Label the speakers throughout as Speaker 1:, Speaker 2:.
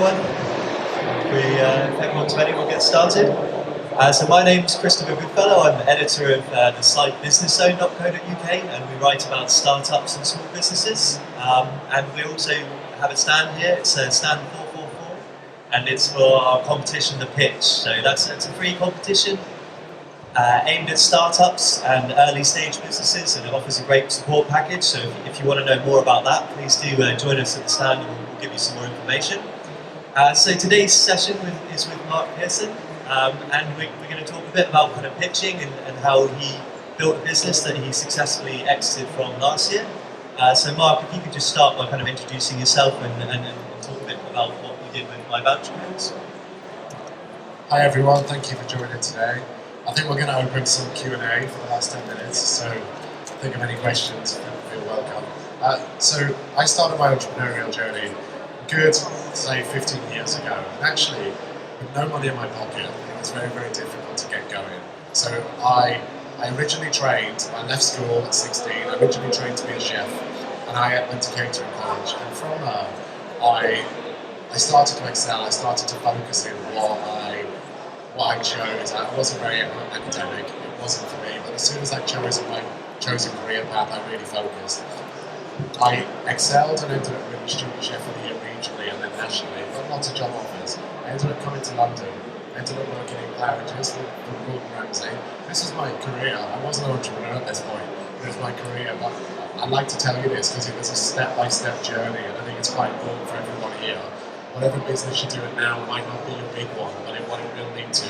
Speaker 1: everyone. If everyone's ready, we'll get started. So my name's Chris Goodfellow. I'm editor of the site BusinessZone.co.uk, and we write about startups and small businesses. And we also have a stand here. It's stand 444, and it's for our competition, The Pitch. So it's a free competition aimed at startups and early stage businesses, and it offers a great support package. So if you want to know more about that, please do join us at the stand, and we'll give you some more information. So today's session is with Mark Pearson, and we're going to talk a bit about kind of pitching and how he built a business that he successfully exited from last year. So Mark, if you could just start by kind of introducing yourself and talk a bit about what you did with MyVoucherCodes.
Speaker 2: Hi everyone, thank you for joining today. I think we're going to open some Q&A for the last 10 minutes, so think of any questions, feel welcome. So I started my entrepreneurial journey good, say 15 years ago, and actually with no money in my pocket, it was very, very difficult to get going. So I originally trained, I left school at 16, I originally trained to be a chef, and I went to catering college, and from there I started to excel. I started to focus in what I chose. I wasn't very academic, it wasn't for me, but as soon as I chose my chosen career path, I really focused. I excelled and ended up winning Student Chef of the Year regionally and then nationally. Got lots of job offers. I ended up coming to London, ended up working in Claridge's with Gordon Ramsay. This was my career. I wasn't an entrepreneur at this point, it was my career. But I'd like to tell you this because it was a step-by-step journey, and I think it's quite important for everyone here. Whatever business you're doing now might not be a big one, but what it will lead to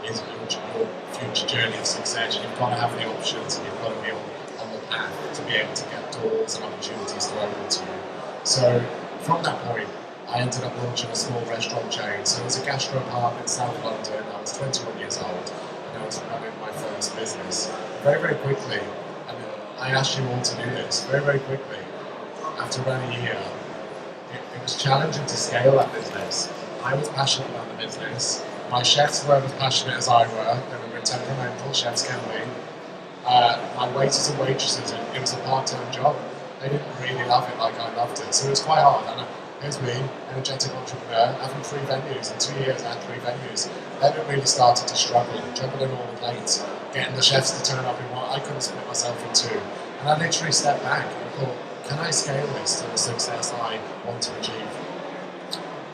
Speaker 2: is your future journey of success. You've got to have the options, and you've got to be on the path to be able to get doors and opportunities to open to you. So from that point, I ended up launching a small restaurant chain. So it was a gastro pub in South London. I was 21 years old, and I was running my first business. Very, very quickly, and I asked you all to do this, very, very quickly, after around a year, it was challenging to scale that business. I was passionate about the business. My chefs were as passionate as I were. They were temperamental, chefs can be. My waiters and waitresses, it was a part-time job. They didn't really love it like I loved it, so it was quite hard. And here's me, energetic entrepreneur, having 3 venues. In 2 years I had 3 venues. Then it really started to struggle, juggling all the plates, getting the chefs to turn up in one. I couldn't split myself in 2. And I literally stepped back and thought, can I scale this to the success I want to achieve?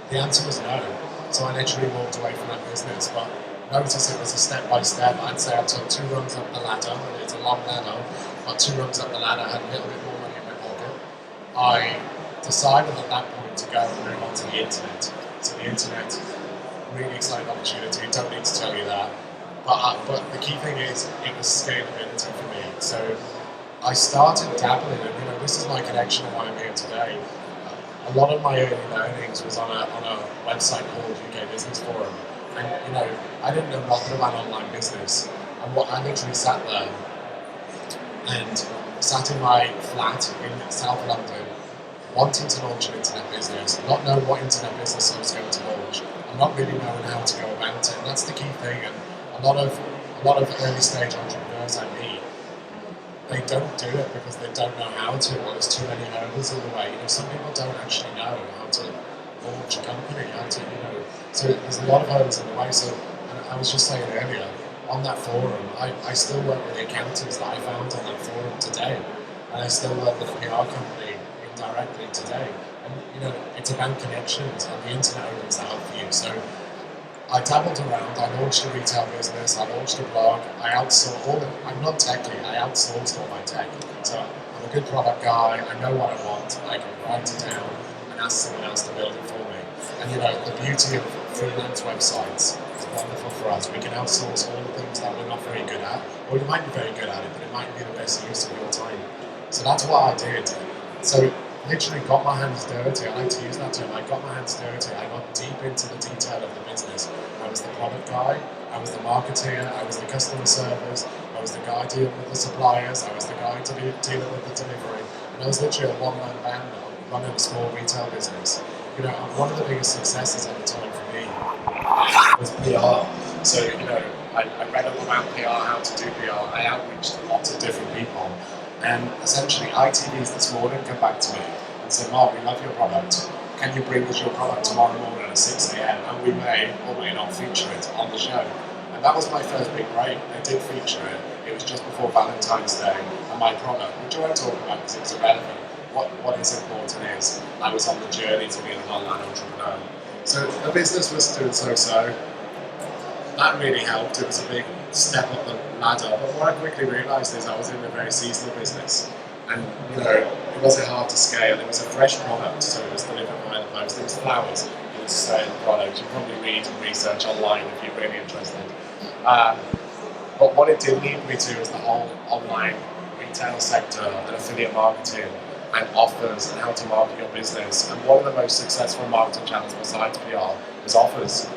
Speaker 2: The answer was no. So I literally walked away from that business. But notice it was a step-by-step. I'd say I took 2 rungs up the ladder, and it's a long ladder, but 2 rungs up the ladder, had a little bit more money in my pocket. I decided at that point to go and move on to the internet. So the internet, really exciting opportunity, don't need to tell you that. But the key thing is, it was scalability for me. So I started dabbling, and this is my connection and why I'm here today. A lot of my early learnings was on a website called UK Business Forum, and I didn't know nothing about online business. And I literally sat there and sat in my flat in South London, wanting to launch an internet business, not knowing what internet business I was going to launch, and not really knowing how to go about it. And that's the key thing. And a lot of early stage entrepreneurs I meet, they don't do it because they don't know how to, or there's too many hurdles in the way. Some people don't actually know how to launch a company, so there's a lot of hurdles in the way. So, and I was just saying earlier, on that forum, I still work with the accountants that I found on that forum today, and I still work with a PR company indirectly today. And it's about connections, and the internet opens that up for you. So I dabbled around, I launched a retail business, I launched a blog, I outsourced all I'm not techie, I outsourced all my tech. So I'm a good product guy, I know what I want, I can write it down and ask someone else to build it for me. And the beauty of freelance websites is wonderful for us. We can outsource all the things that we're not very good at, or you might be very good at it, but it might be the best use of your time. So that's what I did. So literally got my hands dirty. I like to use that term. I got my hands dirty. I got deep into the detail of the business. I was the product guy, I was the marketeer, I was the customer service, I was the guy dealing with the suppliers, I was the guy dealing with the delivery, and I was literally a one-man band running a small retail business. One of the biggest successes at the time for me was PR. So, I read all about PR, how to do PR. I outreached lots of different people. And essentially, ITVs this morning come back to me and say, Mark, we love your product. can you bring us your product tomorrow morning at 6 a.m. and we may or may not feature it on the show. And that was my first big break. They did feature it. It was just before Valentine's Day, and my product, which I won't talk about because it's irrelevant. What is important is I was on the journey to being an online entrepreneur. So the business was doing so. That really helped. It was a big step up the ladder. But what I quickly realised is I was in a very seasonal business. And it wasn't hard to scale. It was a fresh product, so it was delivered by the post. It was flowers. It was a certain product. You probably read and research online if you're really interested. But what it did lead me to is the whole online retail sector and affiliate marketing and offers and how to market your business. And one of the most successful marketing channels besides PR was offers.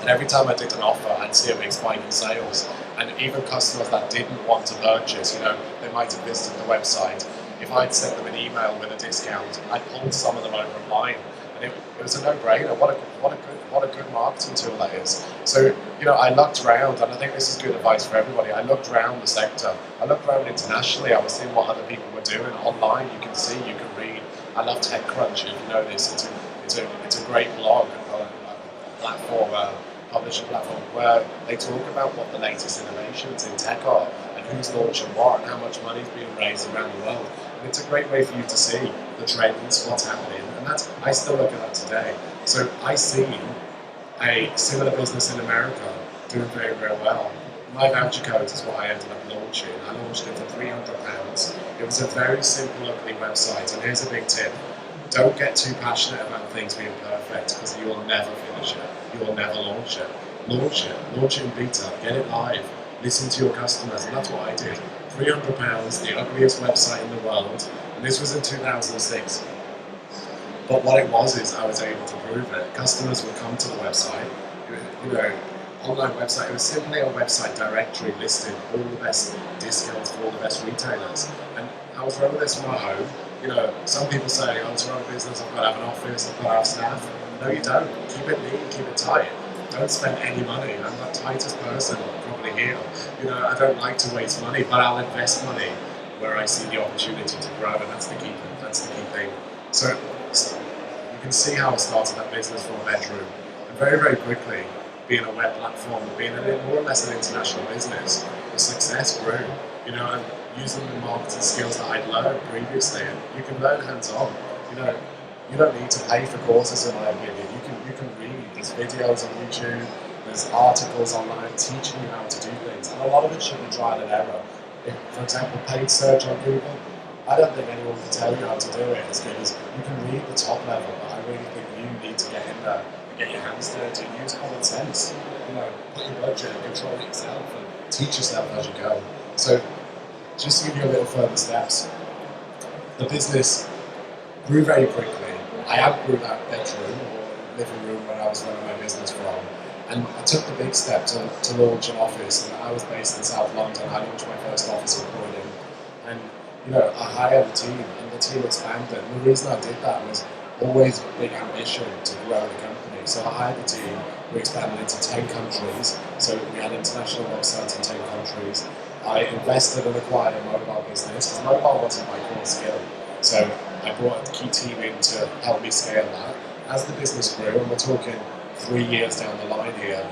Speaker 2: And every time I did an offer, I'd see a big spike in sales. And even customers that didn't want to purchase, they might have visited the website. If I'd sent them an email with a discount, I'd pull some of them over online. And it was a no-brainer. What a good marketing tool that is. So, I looked around, and I think this is good advice for everybody. I looked around the sector. I looked around internationally. I was seeing what other people were doing online. You can see, you can read. I love TechCrunch, if you know this. It's a great blog, platform, publishing platform, where they talk about what the latest innovations in tech are and who's launching what and how much money is being raised around the world. And it's a great way for you to see the trends, what's happening, and I still look at that today. So I seen a similar business in America doing very, very well. MyVoucherCodes is what I ended up launching. I launched it for £300. It was a very simple, ugly website, and here's a big tip. Don't get too passionate about things being perfect because you will never finish it. You will never launch it. Launch it in beta, get it live, listen to your customers, and that's what I did. £300, the ugliest website in the world, and this was in 2006. But what it was is I was able to prove it. Customers would come to the website, online website. It was simply a website directory listing all the best discounts for all the best retailers. And I was running this from my home. Some people say, to run a business, I've got to have an office, I've got to have staff. No, you don't. Keep it lean, keep it tight. Don't spend any money. I'm the tightest person probably here. I don't like to waste money, but I'll invest money where I see the opportunity to grow, and that's the key thing. So you can see how I started that business from a bedroom. And very, very quickly, being a web platform, being more or less an international business, the success grew. And using the marketing skills that I'd learned previously, and you can learn hands-on. You don't need to pay for courses, in my opinion. You can read. There's videos on YouTube. There's articles online teaching you how to do things, and a lot of it should be trial and error. For example, paid search on Google. I don't think anyone can tell you how to do it as good as you can read the top level, but I really think you need to get in there and get your hands dirty and use common sense. Put your budget and control it yourself and teach yourself as you go. So, just to give you a little further steps, the business grew very quickly. I outgrew that bedroom or living room where I was running my business from, and I took the big step to launch an office. And I was based in South London. I launched my first office in Croydon, and I hired a team, and the team expanded. And the reason I did that was always a big ambition to grow the company. So I hired the team. We expanded into 10 countries. So we had international websites in 10 countries. I invested and acquired a mobile business because mobile wasn't my core skill. So I brought a key team in to help me scale that. As the business grew, and we're talking 3 years down the line here,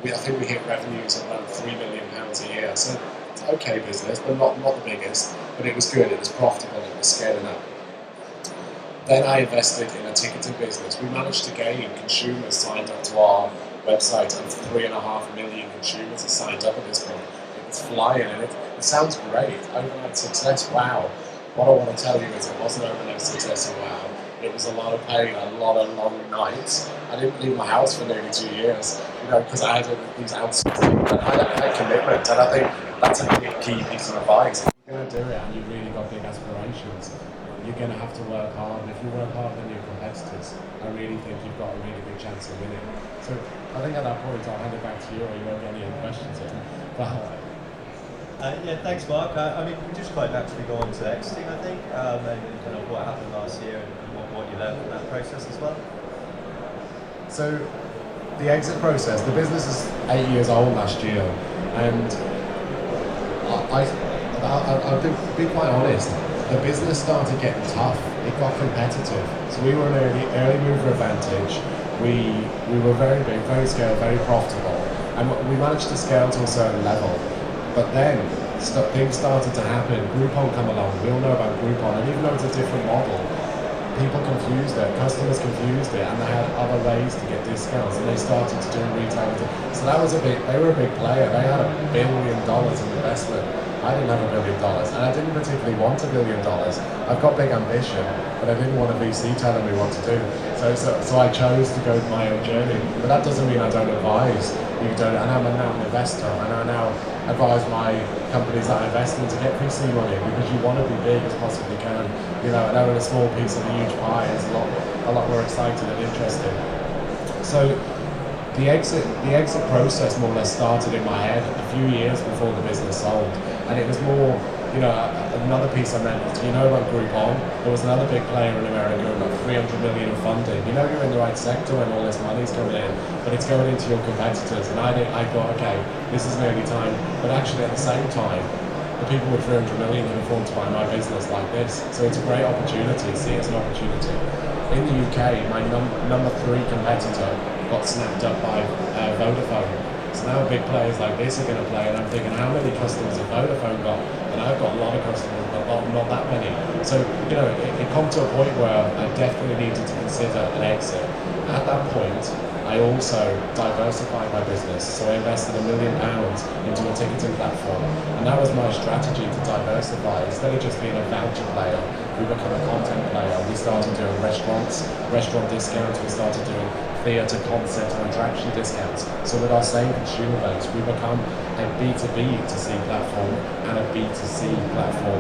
Speaker 2: I think we hit revenues of around £3 million a year. So it's okay business, but not the biggest. But it was good, it was profitable, it was scaling up. Then I invested in a ticketing business. We managed to gain consumers signed up to our website, and 3.5 million consumers are signed up at this point. It's flying, and it sounds great. Overnight success, wow. What I want to tell you is it wasn't overnight success, and wow. It was a lot of pain, a lot of long nights. I didn't leave my house for nearly 2 years, because I had these outsourcing. I had commitment, and I think that's a key piece of advice. If you're going to do it and you've really got big aspirations, you're going to have to work hard. And if you work harder than your competitors, I really think you've got a really good chance of winning. So I think at that point, I'll hand it back to you, or you won't get any other questions in.
Speaker 1: Thanks, Mark. We just quite naturally go on to exiting, I think, and kind of what happened last year and what you learned from that process as well.
Speaker 2: So, the exit process, the business is 8 years old last year, and I'll be quite honest. the business started getting tough. It got competitive. So we were an early mover advantage. We were very big, very scaled, very profitable, and we managed to scale to a certain level. But then things started to happen. Groupon come along. We all know about Groupon, and even though it's a different model, people confused it, customers confused it, and they had other ways to get discounts, and they started to do retail. So that was they were a big player. They had $1 billion in investment. I didn't have $1 billion, and I didn't particularly want $1 billion. I've got big ambition, but I didn't want a VC telling me what to do. So I chose to go my own journey. But that doesn't mean I don't advise. You don't, and I'm now an investor, and I now advise my companies that I invest in to get VC money, because you want to be big as possibly can. And having a small piece of a huge pie is a lot more exciting and interesting. So the exit process more or less started in my head a few years before the business sold, and it was more, another piece I meant, about Groupon, there was another big player in America with about 300 million in funding. You're in the right sector when all this money's coming in, but it's going into your competitors, and I thought, okay, this is nearly time, but actually at the same time, the people with 300 million can afford to buy my business like this, so it's a great opportunity, see it as an opportunity. In the UK, my number 3 competitor got snapped up by Vodafone. So now big players like this are going to play, and I'm thinking, how many customers have Vodafone got? And I've got a lot of customers, but not that many. So, it come to a point where I definitely needed to consider an exit. At that point, I also diversified my business. So I invested £1 million into a ticketing platform. And that was my strategy, to diversify. Instead of just being a voucher player, we become a content player. We started doing restaurant discounts, we started doing theatre, concert and attraction discounts. So with our same consumer base, we become a B2B2C platform and a B2C platform.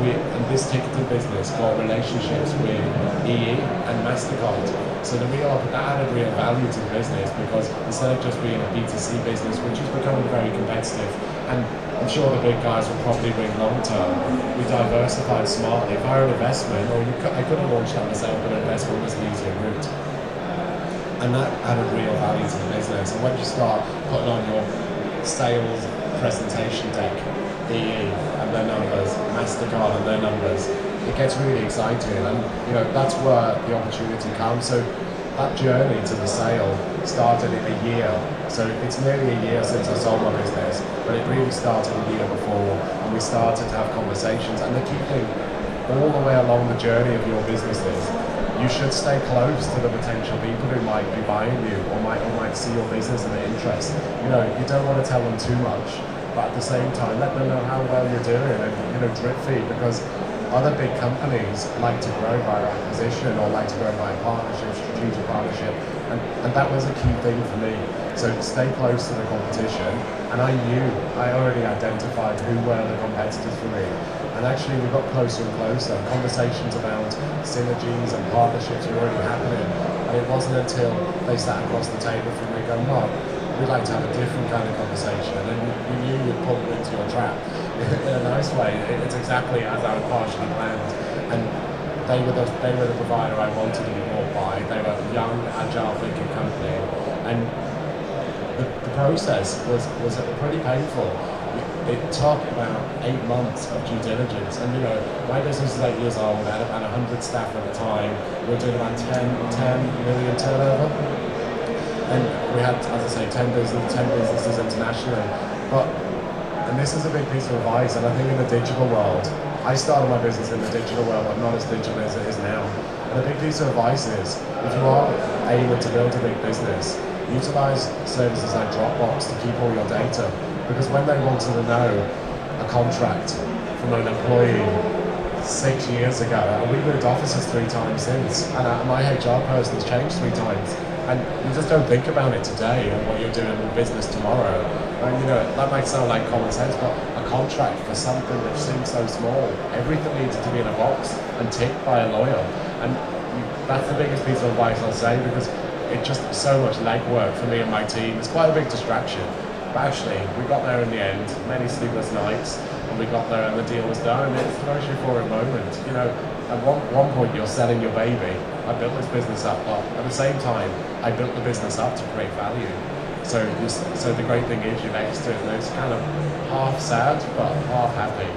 Speaker 2: And this ticketing business got relationships with EE and MasterCard. So that added real value to the business, because instead of just being a B2C business, which is becoming very competitive, and I'm sure the big guys will probably win long term, we diversified smartly via an investment, or I could have launched that myself, but investment was an easier route. And that added real value to the business. And when you start putting on your sales presentation deck, EE and their numbers, MasterCard and their numbers, it gets really exciting, and that's where the opportunity comes. So that journey to the sale started in a year. So it's nearly a year since I sold my business, but it really started a year before, and we started to have conversations. And the key thing, all the way along the journey of your business is, you should stay close to the potential people who might be buying you, or might see your business and their interest. You don't want to tell them too much, but at the same time, let them know how well you're doing, and drip feed, because other big companies like to grow by acquisition, or like to grow by partnership, strategic partnership, and that was a key thing for me. So stay close to the competition, and I already identified who were the competitors for me. And actually we got closer and closer. Conversations about synergies and partnerships were already happening. And it wasn't until they sat across the table from me going, Mark, we'd like to have a different kind of conversation. And we knew you'd pull them into your trap in a nice way. It's exactly as I had partially planned. And they were the provider I wanted to be bought by. They were a young, agile thinking company. And the process was pretty painful. It took about 8 months of due diligence, and my business is 8 years old. I had about 100 staff at the time. We were doing about 10 million turnover, and we had, as I say, 10 businesses internationally. And this is a big piece of advice, and I think in the digital world, I started my business in the digital world, but not as digital as it is now. And the big piece of advice is, if you are able to build a big business, utilize services like Dropbox to keep all your data. Because when they wanted to know a contract from an employee 6 years ago, and we moved offices 3 times since, and my HR person has changed 3 times, and you just don't think about it today and what you're doing in business tomorrow. And that might sound like common sense, but a contract for something which seems so small, everything needs to be in a box and ticked by a lawyer. And that's the biggest piece of advice I'll say, because it's just so much legwork for me and my team. It's quite a big distraction. But actually, we got there in the end, many sleepless nights, and we got there and the deal was done. It's a very euphoric moment. At one point you're selling your baby. I built this business up, but at the same time, I built the business up to create value. So the great thing is you've exited, and it's kind of half sad, but half happy.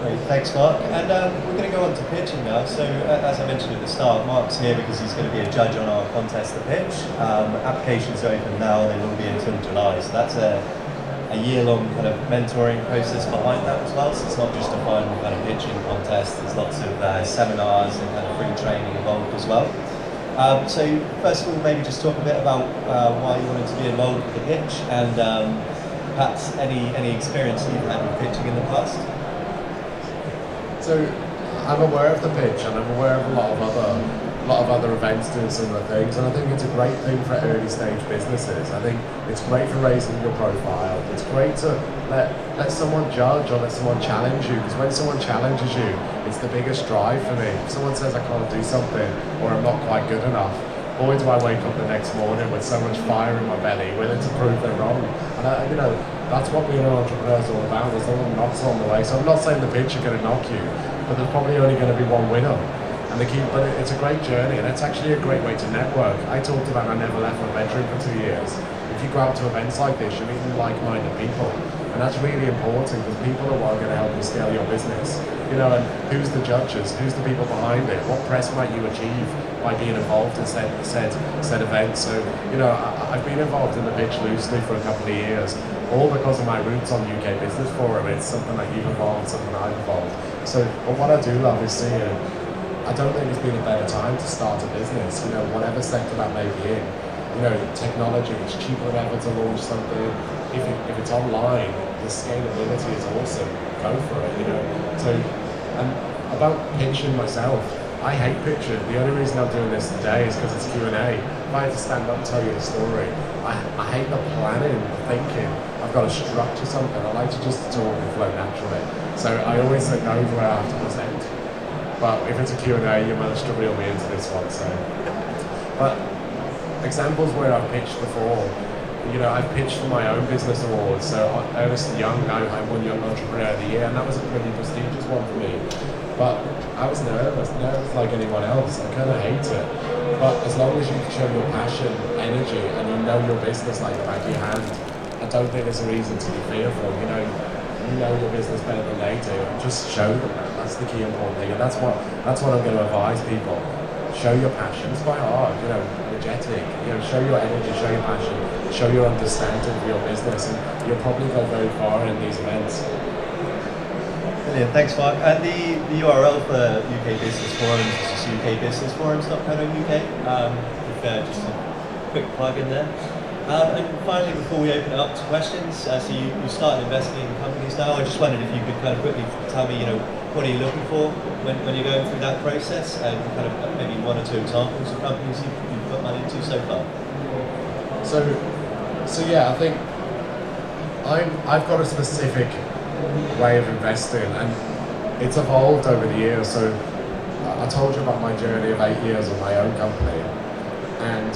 Speaker 1: Great, thanks Mark. And we're going to go on to pitching now. So as I mentioned at the start, Mark's here because he's going to be a judge on our contest to pitch. Applications are open now, they will be until July. So that's a year-long kind of mentoring process behind that as well. So it's not just a final kind of pitching contest, there's lots of seminars and kind of free training involved as well. So first of all, maybe just talk a bit about why you wanted to be involved with the pitch and perhaps any experience you've had with pitching in the past.
Speaker 2: So I'm aware of the pitch and I'm aware of a lot of other events doing similar things, and I think it's a great thing for early stage businesses. I think it's great for raising your profile. It's great to let someone judge or let someone challenge you, because when someone challenges you, it's the biggest drive for me. If someone says I can't do something or I'm not quite good enough, boy do I wake up the next morning with so much fire in my belly, willing to prove they're wrong. And that's what being an entrepreneur is all about. There's no one knocks on the way. So I'm not saying the pitch are going to knock you, but there's probably only going to be one winner. But it's a great journey, and it's actually a great way to network. I talked about I never left my bedroom for 2 years. If you go out to events like this, you're meeting like-minded people, and that's really important because people are going to help you scale your business. And who's the judges? Who's the people behind it? What press might you achieve by being involved in said events? So, I've been involved in the pitch loosely for a couple of years, all because of my roots on UK Business Forum. It's something that you've involved, something I've involved. So, but what I do love is seeing. I don't think there's been a better time to start a business, whatever sector that may be in. Technology, it's cheaper than ever to launch something. If it's online, the scalability is awesome. Go for it, So, and about pitching myself, I hate pitching. The only reason I'm doing this today is because it's Q&A. If I had to stand up and tell you the story, I hate the planning, the thinking. I've got to structure something. I like to just talk and flow naturally. So I always say no where I have to present. But if it's a Q&A, you managed to reel me into this one. So, but examples where I've pitched before, I've pitched for my own business awards. So Ernst & Young, I won Young Entrepreneur of the Year, and that was a pretty prestigious one for me. But I was nervous like anyone else. I kind of hate it. But as long as you show your passion, energy, and you know your business like the back of your hand, I don't think there's a reason to be fearful. You know your business better than they do. Just show them that. That's the key important thing, and that's what I'm going to advise people. Show your passion. It's quite hard, energetic. Show your energy, show your passion, show your understanding of your business, and you'll probably go very far in these events.
Speaker 1: Brilliant, thanks Mark. And the URL for UK Business Forums is just ukbusinessforums.co.uk. Just a quick plug in there. And finally, before we open it up to questions, so you started investing in companies now. I just wondered if you could kind of quickly tell me, what are you looking for when you're going through that process, and kind of maybe one or two examples of companies you've put money into so far.
Speaker 2: So yeah, I think I've got a specific way of investing, and it's evolved over the years. So I told you about my journey of 8 years of my own company, and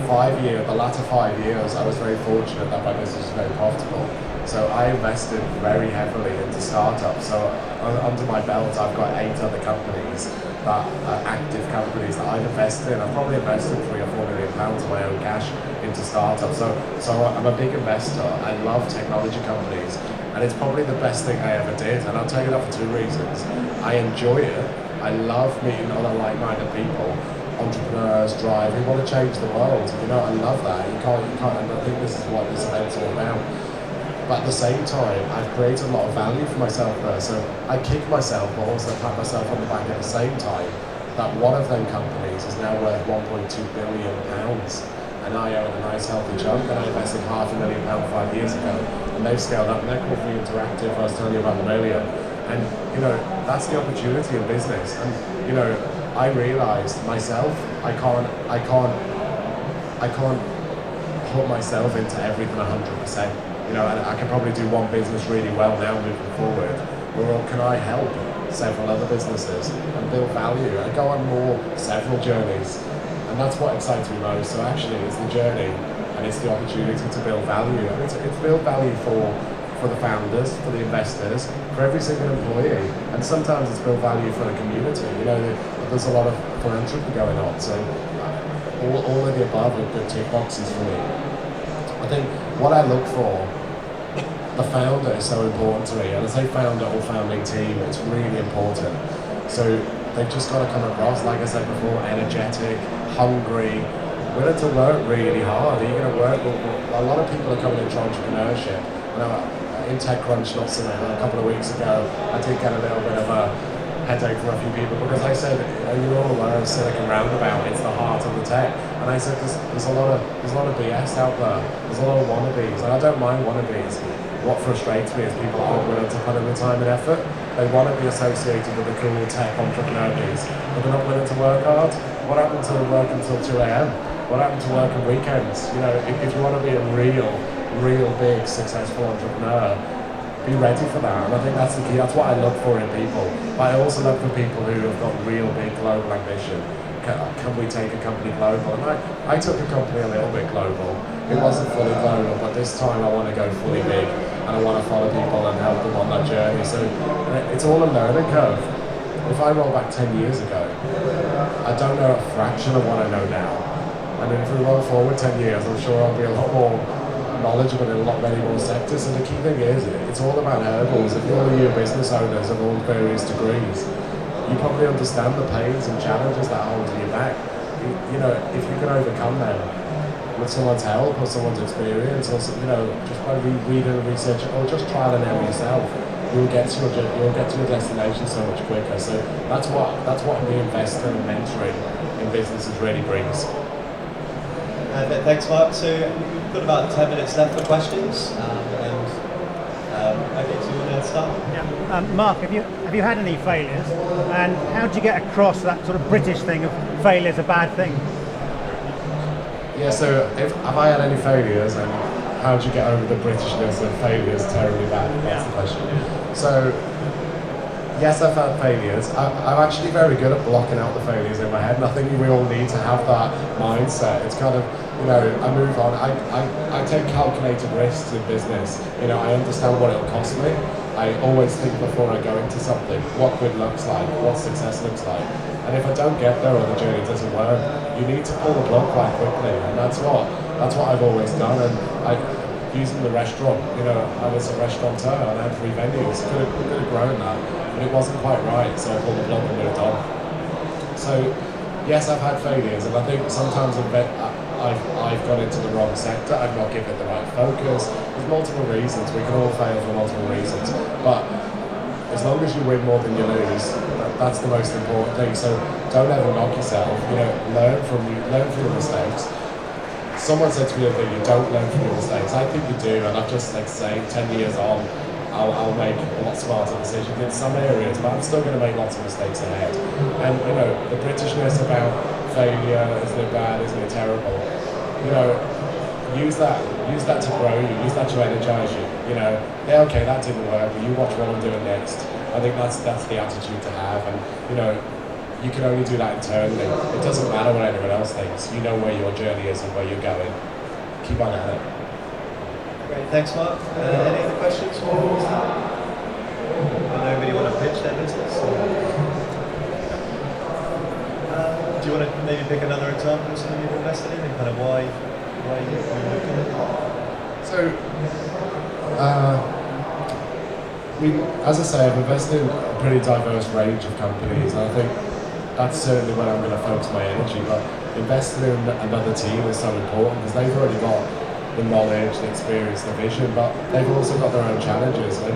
Speaker 2: the latter 5 years, I was very fortunate that my business was very profitable. So I invested very heavily into startups. So under my belt, I've got 8 other companies that are active companies that I've invested in. I've probably invested £3 or £4 million of my own cash into startups. So I'm a big investor. I love technology companies, and it's probably the best thing I ever did. And I'll tell you that for 2 reasons. I enjoy it. I love meeting other like-minded people. Entrepreneurs, drive, we want to change the world. I love that. You can't, and I think this is what this event's all about. But at the same time, I've created a lot of value for myself there. So I kick myself, but also pat myself on the back at the same time that one of them companies is now worth £1.2 billion. And I own a nice healthy chunk, and I invested £500,000 5 years ago. And they've scaled up, and they're called Free Interactive. I was telling you about them earlier. And, that's the opportunity in business. And, I realised myself, I can't put myself into everything 100%. And I can probably do one business really well now moving forward. Or can I help several other businesses and build value and go on several journeys? And that's what excites me most. So actually, it's the journey and it's the opportunity to build value. And it's build value for the founders, for the investors, for every single employee, and sometimes it's build value for the community. There's a lot of philanthropy going on, so all of the above are good tick boxes for me. I think what I look for the founder is so important to me. And I say founder or founding team, it's really important. So they've just got to come across, like I said before, energetic, hungry, willing to work really hard. Are you going to work? A lot of people are coming into entrepreneurship. In TechCrunch, not so a couple of weeks ago, I did get a little bit of a headache from a few people because I said, you're all aware of Silicon Roundabout, it's the heart of the tech. And I said, there's a lot of BS out there. There's a lot of wannabes, and I don't mind wannabes. What frustrates me is people aren't willing to put in the time and effort. They want to be associated with the cool tech entrepreneurs, but they're not willing to work hard. What happened to work until 2 a.m.? What happened to working weekends? You know, if you want to be a real big successful entrepreneur, be ready for that. And I think that's the key. That's what I look for in people. But I also look for people who have got real big global ambition. Can we take a company global? And I took a company a little bit global. It wasn't fully global, but this time I want to go fully big, and I want to follow people and help them on that journey. So it's all a learning curve. If I roll back 10 years ago, I don't know a fraction of what I know now. And if we roll forward 10 years, I'm sure I'll be a lot more knowledgeable in a lot many more sectors. And the key thing is, it's all about hurdles. If you're new business owners of all various degrees, you probably understand the pains and challenges that are holding you back. You know, if you can overcome them with someone's help or someone's experience, or just by reading and researching, or just trial and error yourself, you'll get to your destination so much quicker. So that's what reinvesting and mentoring in businesses really brings.
Speaker 1: Thanks, Mark. So we've got about 10 minutes left for questions. Okay, so you want to start?
Speaker 3: Yeah. Mark, have you had any failures? And how did you get across that sort of British thing of failure's a bad thing?
Speaker 2: Yeah, so have I had any failures, and how did you get over the Britishness of failures terribly bad? That's the question. So, yes, I've had failures. I'm actually very good at blocking out the failures in my head, and I think we all need to have that mindset. It's kind of, I move on. I take calculated risks in business. I understand what it'll cost me. I always think before I go into something, what good looks like, what success looks like. And if I don't get there or the journey doesn't work, you need to pull the plug quite quickly. And that's what I've always done. And using the restaurant, I was a restaurateur and I had 3 venues. Could have grown that, but it wasn't quite right, so I pulled the plug and moved on. So yes, I've had failures, and I think sometimes I've gone into the wrong sector. I've not given it the right focus. There's multiple reasons. We can all fail for multiple reasons, but as long as you win more than you lose, that's the most important thing. So don't ever knock yourself. Learn from your mistakes. Someone said to me that you don't learn from your mistakes. I think you do, and I've just 10 years on, I'll make a lot smarter decisions in some areas, but I'm still going to make lots of mistakes ahead. And the Britishness about failure, isn't it bad, isn't it terrible? Use that to grow you, use that to energize you. Yeah, okay, that didn't work, but you watch what I'm doing next. I think that's the attitude to have, and you can only do that internally. It doesn't matter what anyone else thinks. You know where your journey is and where you're going. Keep on at it.
Speaker 1: Great, thanks, Mark. Any other questions? Nobody want to pitch their business? Do you want to maybe pick another example of something you've invested in and kind of why you're looking at it?
Speaker 2: So, as I say, I've invested in a pretty diverse range of companies, and I think that's certainly where I'm going to focus my energy. But investing in another team is so important because they've already got the knowledge, the experience, the vision, but they've also got their own challenges. And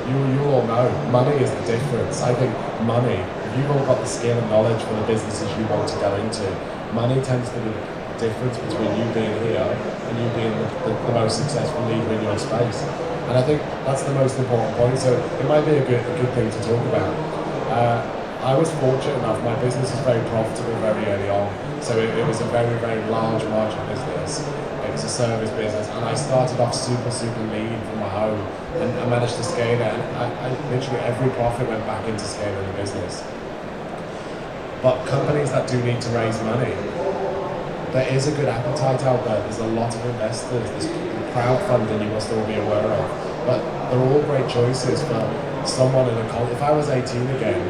Speaker 2: you all know, money is the difference. I think money, if you've all got the skill and knowledge for the businesses you want to go into, money tends to be the difference between you being here and you being the most successful leader in your space. And I think that's the most important point. So it might be a good thing to talk about. I was fortunate enough, my business was very profitable very early on. So it was a very, very large margin business. It was a service business, and I started off super lean from my home, and I managed to scale it, and I literally every profit went back into scaling the business. But companies that do need to raise money, there is a good appetite out there. There's a lot of investors. There's crowdfunding you must all be aware of. But they're all great choices for someone in a college. If I was 18 again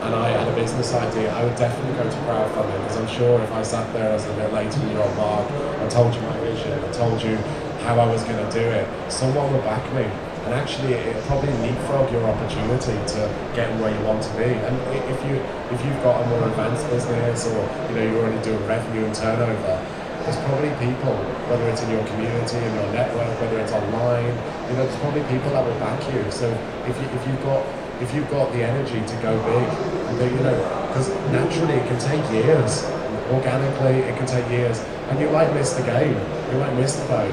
Speaker 2: and I had a business idea, I would definitely go to crowdfunding, because I'm sure if I sat there as a little 18-year-old Mark and told you my vision, I told you how I was going to do it, someone would back me. And actually, it probably leapfrog your opportunity to get where you want to be. And if you've got a more advanced business, or you're already doing revenue and turnover, there's probably people, whether it's in your community, in your network, whether it's online, there's probably people that will back you. So if you've got the energy to go big, because naturally it can take years. Organically, it can take years, and you might miss the game, you might miss the boat,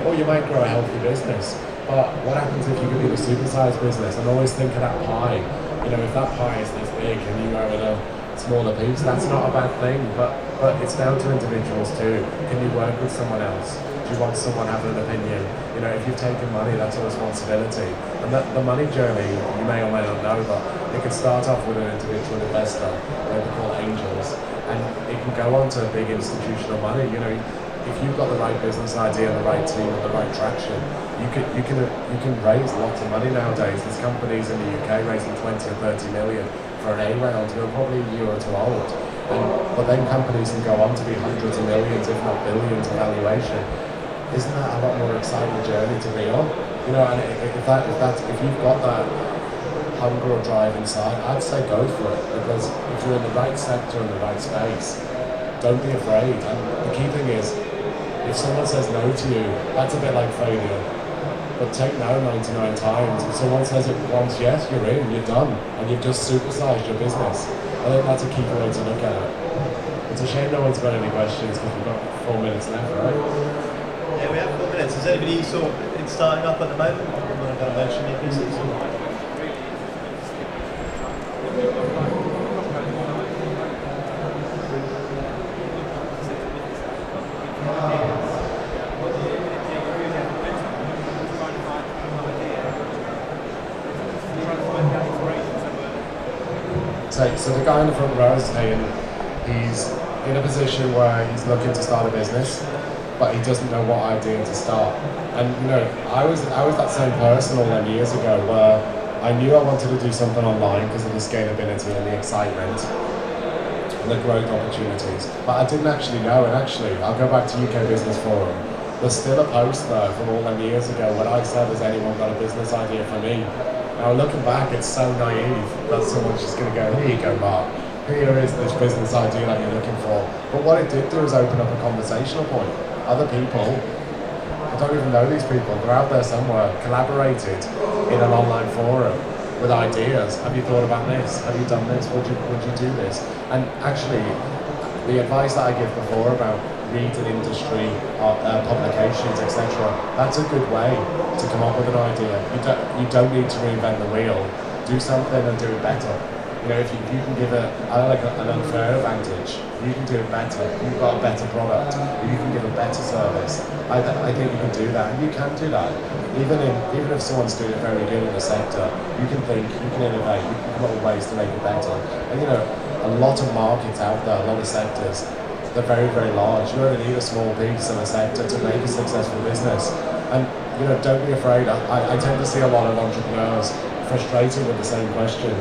Speaker 2: or you might grow a healthy business. But what happens if you could be the supersized business? And always think of that pie. If that pie is this big and you are in a smaller piece, that's not a bad thing. But it's down to individuals too. Can you work with someone else? Do you want someone having an opinion? If you've taken money, that's a responsibility. And the money journey, you may or may not know, but it can start off with an individual investor, what we call angels, and it can go on to big institutional money. If you've got the right business idea and the right team and the right traction, you can raise lots of money nowadays. There's companies in the UK raising 20 or 30 million for an A round, who are probably a year or two old. But then companies can go on to be hundreds of millions, if not billions, of valuation. Isn't that a lot more exciting journey to be on? And if you've got that hunger or drive inside, I'd say go for it, because if you're in the right sector and the right space, don't be afraid. And the key thing is, if someone says no to you, that's a bit like failure. But take no 99 times. If someone says it once, yes, you're in, you're done, and you've just supersized your business. I think that's a key way to look at it. It's a shame no one's got any questions, because we've got 4 minutes left, right?
Speaker 1: Yeah, we have 4 minutes. Is anybody sort of starting up at the moment? You want to mention your business?
Speaker 2: So the guy in the front row is saying he's in a position where he's looking to start a business, but he doesn't know what idea to start. And I was that same person all them years ago, where I knew I wanted to do something online because of the scalability and the excitement and the growth opportunities. But I didn't actually know, and actually, I'll go back to UK Business Forum. There's still a post there from all them years ago when I said, has anyone got a business idea for me? Now looking back, it's so naive that someone's just going to go, here you go, Mark. Here is this business idea that you're looking for. But what it did do is open up a conversational point. Other people, I don't even know these people, they're out there somewhere, collaborated in an online forum with ideas. Have you thought about this? Have you done this? Would you do this? And actually, the advice that I give before about reading industry publications, etc., that's a good way to come up with an idea. You don't need to reinvent the wheel. Do something and do it better. If you can give an unfair advantage, you can do it better. You've got a better product. You can give a better service. I think you can do that, and you can do that. Even if someone's doing it very good in the sector, you can think, you can innovate, you can come up with ways to make it better. And a lot of markets out there, a lot of sectors, they're very, very large. You only need a small piece of a sector to make a successful business. And don't be afraid. I tend to see a lot of entrepreneurs frustrated with the same question,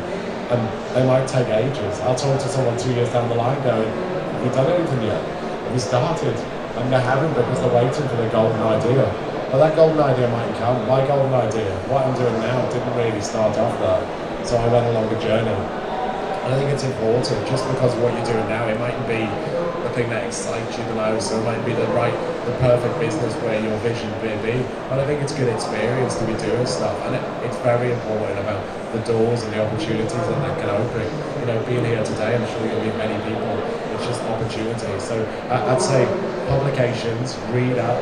Speaker 2: and they might take ages. I'll talk to someone 2 years down the line going, have you done anything yet? Have you started? And they haven't, because they're waiting for their golden idea. But that golden idea might come. My golden idea, what I'm doing now, didn't really start off there. So I went along a journey. And I think it's important, just because what you're doing now, it mightn't be the thing that excites you the most, or it might be the perfect business where your vision may be. But I think it's good experience to be doing stuff, and it's very important about the doors and the opportunities that can open. Being here today, I'm sure you'll meet many people. It's just opportunity. So I'd say publications, read up.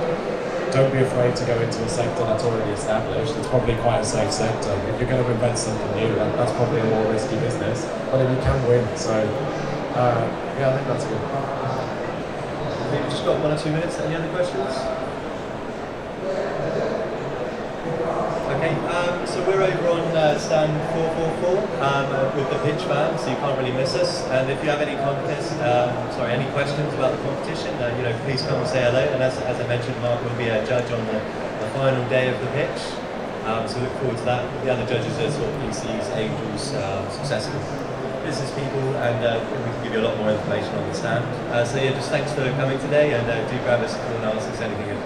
Speaker 2: Don't be afraid to go into a sector that's already established. It's probably quite a safe sector. If you're going to invent something new, that's probably a more risky business. But if you can win, so yeah, I think that's good.
Speaker 1: I think we've just got 1 or 2 minutes. Any other questions? Okay, so we're over on stand 444 with the pitch van, so you can't really miss us. And if you have any any questions about the competition, please come and say hello. And as I mentioned, Mark will be a judge on the final day of the pitch. So look forward to that. The other judges are sort of PCs, angels, successful business people, and we can give you a lot more information on the stand. So yeah, just thanks for coming today, and do grab us if you want to ask us anything.